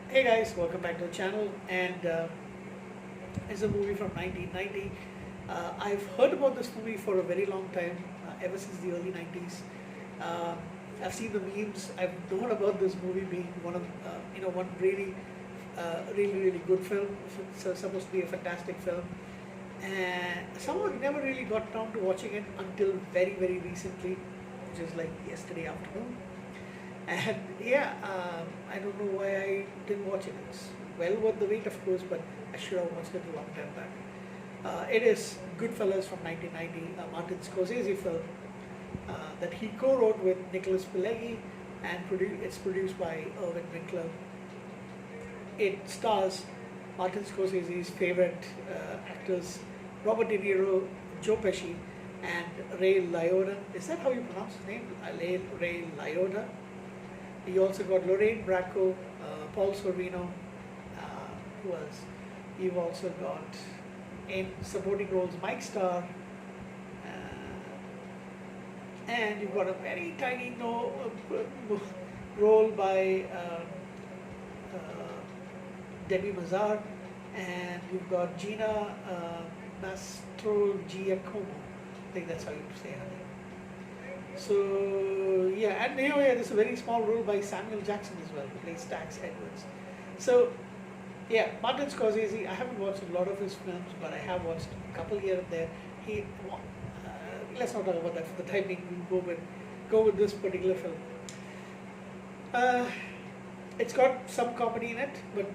Hey guys, welcome back to the channel. And it's a movie from 1990. I've heard about this movie for a very long time, ever since the early 90s. Um, I've seen the memes. I've known about this movie being one really good film. So it's supposed to be a fantastic film. And somehow I never really got down to watching it until very recently, which is like yesterday afternoon. And yeah, I don't know why I didn't watch it. It's well worth the wait, of course, but I should have watched it a long time back. It is Goodfellas from 1990, a Martin Scorsese film that he co-wrote with Nicholas Pileggi, and it's produced by Irvin Winkler. It stars Martin Scorsese's favorite actors, Robert De Niro, Joe Pesci, and Ray Liotta. Is that how you pronounce his name? Ray Liotta. You also got Lorraine Bracco, Paul Sorvino, who else? You've also got in supporting roles Mike Starr, and you've got a very tiny role by Debbie Mazar, and you've got Gina Mastrogiacomo. I think that's how you say her name. So yeah, and there's a very small role by Samuel Jackson as well, who plays Stax Edwards. So yeah, Martin Scorsese. I haven't watched a lot of his films, but I have watched a couple here and there. Let's not talk about that for the time being. We'll go with this particular film. Uh, it's got some comedy in it, but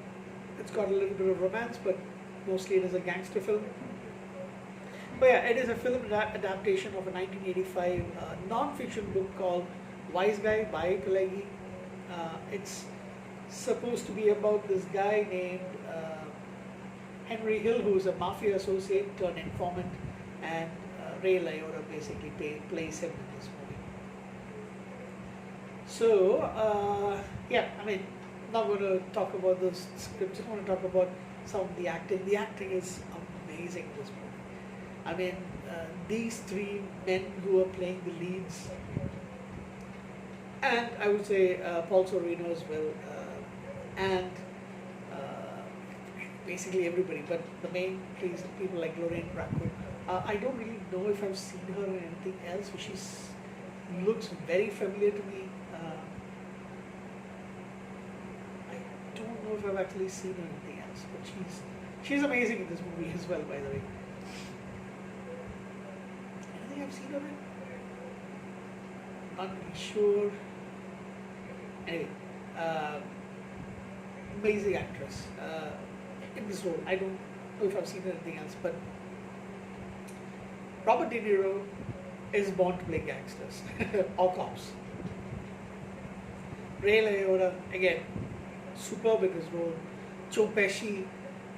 it's got a little bit of romance, but mostly it is a gangster film. But yeah, it is a film adaptation of a 1985 non-fiction book called Wise Guy by Pileggi. It's supposed to be about this guy named Henry Hill, who's a mafia associate turned informant, and Ray Liotta basically plays him in this movie. So yeah, I mean, not going to talk about the script. Just want to talk about some of the acting. The acting is amazing in this movie. I mean, these three men who are playing the leads, and I would say Paul Sorvino as well, and basically everybody, but the main people like Lorraine Bracco. I don't really know if I've seen her in anything else, but she looks very familiar to me. I don't know if I've actually seen her in anything else, but she's amazing in this movie as well, by the way. I've seen her in? Not really sure. Anyway, amazing actress in this role. I don't know if I've seen anything else, but Robert De Niro is born to play gangsters or cops. Ray Liotta, again, superb in his role. Joe Pesci.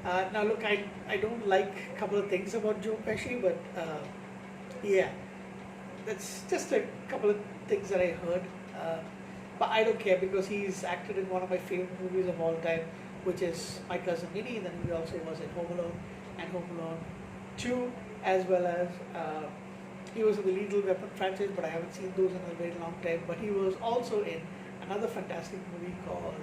Now look, I don't like a couple of things about Joe Pesci, but yeah, that's just a couple of things that I heard. But I don't care because he's acted in one of my favorite movies of all time, which is My Cousin Vinny. Then he also was in Home Alone and Home Alone 2, as well as he was in the Lethal Weapon franchise, but I haven't seen those in a very long time. But he was also in another fantastic movie called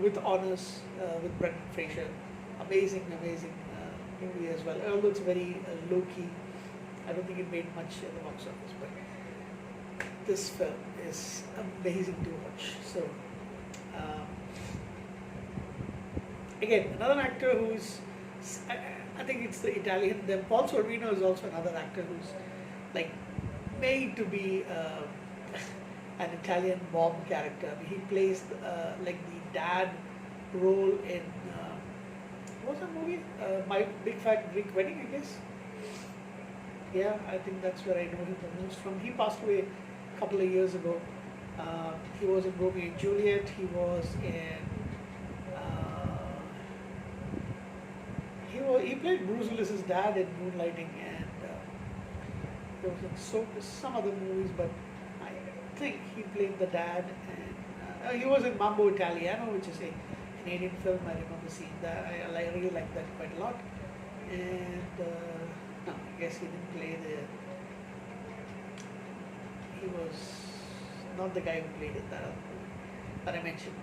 With Honors with Brendan Fraser. Amazing movie as well. Although it's very low-key. I don't think it made much in the box office, but this film is amazing to watch. So again, another actor who's, I think it's the Italian. Then Paul Sorvino is also another actor who's like made to be an Italian mob character. I mean, he plays like the dad role in what was that movie? My Big Fat Greek Wedding, I guess. Yeah, I think that's where I know him the most from. He passed away a couple of years ago. He was in Romeo and Juliet. He was in. He played Bruce Willis's dad in Moonlighting, and there was some other movies, but I think he played the dad. And he was in Mambo Italiano, which is a Canadian film. I remember seeing that. I really liked that quite a lot. And no, I guess he didn't play he was not the guy who played it that other movie. that I mentioned.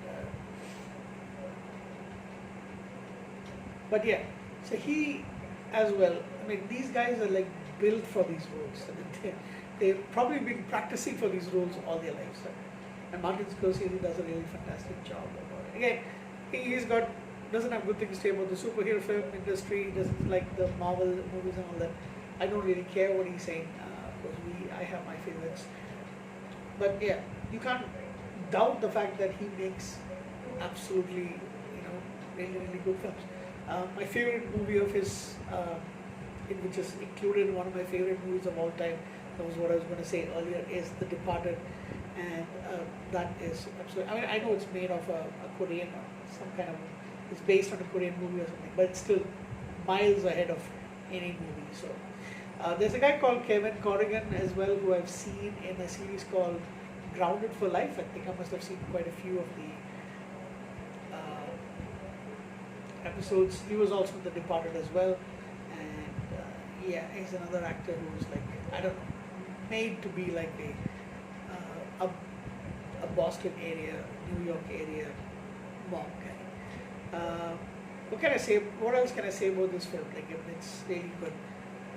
But yeah, so he as well. I mean, these guys are like built for these roles. I mean, they've probably been practicing for these roles all their lives. So, and Martin Scorsese does a really fantastic job about it. Again, he's got doesn't have good things to say about the superhero film industry. He doesn't like the Marvel movies and all that. I don't really care what he's saying because I have my favorites. But yeah, you can't doubt the fact that he makes absolutely really good films. My favorite movie of his, which is included in one of my favorite movies of all time, that was what I was going to say earlier, is The Departed, and that is absolutely. I mean, I know it's made of a Korean or some kind of. It's based on a Korean movie or something, but it's still miles ahead of any movie. So there's a guy called Kevin Corrigan as well, who I've seen in a series called Grounded for Life. I think I must have seen quite a few of the episodes. He was also in The Departed as well, and yeah, he's another actor who's like, I don't know, made to be like a Boston area, New York area monk guy. What can I say? What else can I say about this film? Like, it's really good.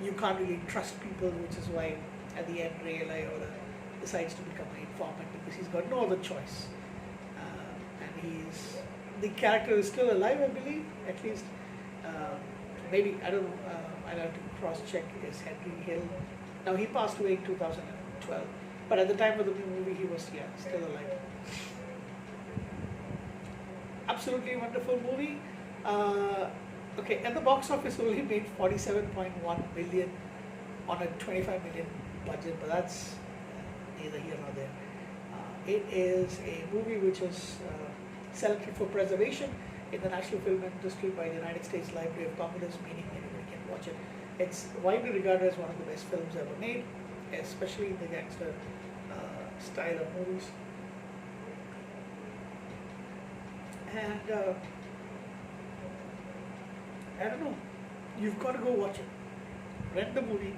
You can't really trust people, which is why at the end Ray Liotta decides to become an informant, because he's got no other choice. And the character is still alive, I believe. At least, maybe I don't know. I'll have to cross-check. Is Henry Hill? Now he passed away in 2012, but at the time of the movie, he was still alive. Absolutely wonderful movie. Okay, at the box office only made 47.1 million on a 25 million budget, but that's neither here nor there. It is a movie which was selected for preservation in the National Film Industry by the United States Library of Congress, meaning anybody can watch it. It's widely regarded as one of the best films ever made, especially in the gangster style of movies. And I don't know, you've got to go watch it. Rent the movie,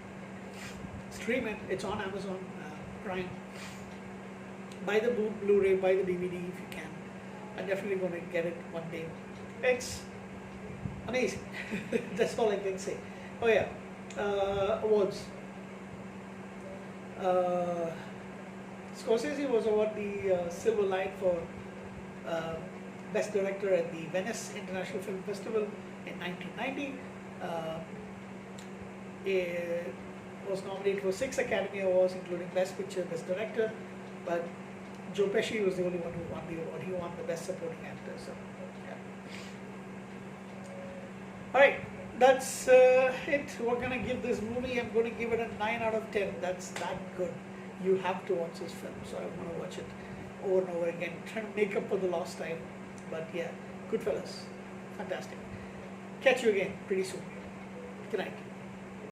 stream it, it's on Amazon Prime. Buy the Blu-ray, buy the DVD if you can. I'm definitely going to get it one day. It's amazing. That's all I can say. Oh yeah, awards. Scorsese was awarded the Silver Lion for Best Director at the Venice International Film Festival in 1990. It was nominated for 6 Academy Awards, including Best Picture, Best Director, but Joe Pesci was the only one who won the award. He won the Best Supporting Actor. So, yeah. All right, that's it. We're gonna give this movie. I'm going to give it a 9 out of 10. That's that good. You have to watch this film. So I'm going to watch it over and over again, trying to make up for the lost time. But yeah, Goodfellas, fantastic. Catch you again pretty soon. Good night.